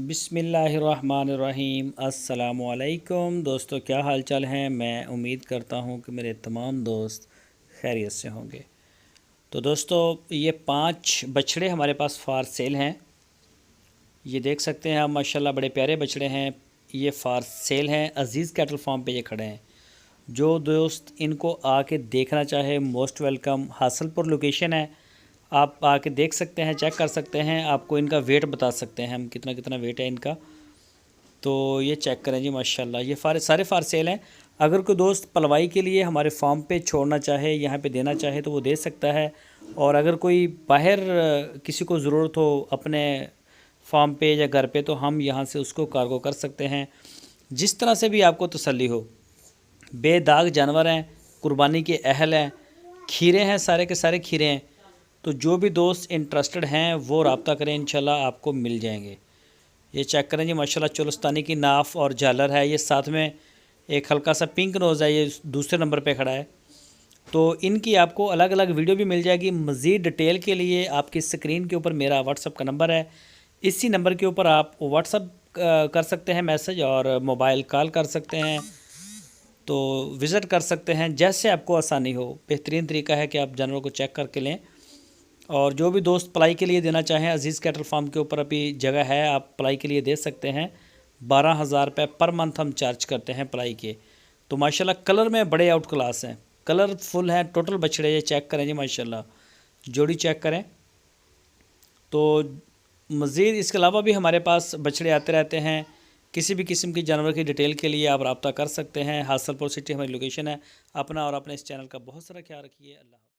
बिस्मिल्लाहिर्रहमानिर्रहीम। अस्सलामुअलैकुम दोस्तों, क्या हाल चाल हैं। मैं उम्मीद करता हूं कि मेरे तमाम दोस्त खैरियत से होंगे। तो दोस्तों, ये 5 बछड़े हमारे पास फार सेल हैं। ये देख सकते हैं आप, माशाल्लाह बड़े प्यारे बछड़े हैं। ये फार सेल हैं। अज़ीज़ कैटल फार्म पे ये खड़े हैं। जो दोस्त इनको आके देखना चाहे मोस्ट वेलकम। हासलपुर लोकेशन है, आप आके देख सकते हैं, चेक कर सकते हैं। आपको इनका वेट बता सकते हैं हम, कितना कितना वेट है इनका। तो ये चेक करें जी, माशाल्लाह ये सारे फार सेल हैं। अगर कोई दोस्त पलवाई के लिए हमारे फार्म पे छोड़ना चाहे, यहाँ पे देना चाहे तो वो दे सकता है। और अगर कोई बाहर किसी को ज़रूरत हो अपने फार्म पे या घर पे, तो हम यहाँ से उसको कार्गो कर सकते हैं। जिस तरह से भी आपको तसल्ली हो। बेदाग जानवर हैं, कुर्बानी के अहल हैं, खीरे हैं, सारे के सारे खीरे हैं। तो जो भी दोस्त इंटरेस्टेड हैं वो रब्ता करें, इंशाल्लाह आपको मिल जाएंगे। ये चेक करें जी, माशाल्लाह चोलस्तानी की नाफ और झालर है। ये साथ में एक हल्का सा पिंक नोज़ है, ये दूसरे नंबर पे खड़ा है। तो इनकी आपको अलग अलग वीडियो भी मिल जाएगी। मज़ीद डिटेल के लिए आपकी स्क्रीन के ऊपर मेरा व्हाट्सअप का नंबर है। इसी नंबर के ऊपर आप व्हाट्सअप कर सकते हैं मैसेज, और मोबाइल कॉल कर सकते हैं। तो विज़िट कर सकते हैं, जैसे आपको आसानी हो। बेहतरीन तरीका है कि आप जानवरों को चेक करके लें। और जो भी दोस्त पलाई के लिए देना चाहें, अज़ीज़ कैटल फार्म के ऊपर अभी जगह है, आप पलाई के लिए दे सकते हैं। 12,000 रुपये पर मंथ हम चार्ज करते हैं पलाई के। तो माशाल्लाह कलर में बड़े आउट क्लास हैं, कलरफुल हैं टोटल बछड़े। ये चेक करें जी, माशाल्लाह जोड़ी चेक करें। तो मज़ीद इसके अलावा भी हमारे पास बछड़े आते रहते हैं। किसी भी किस्म की जानवर की डिटेल के लिए आप रब्ता कर सकते हैं। हासलपुर सिटी हमारी लोकेशन है। अपना और अपने इस चैनल का बहुत सारा ख्याल रखिए। अल्लाह।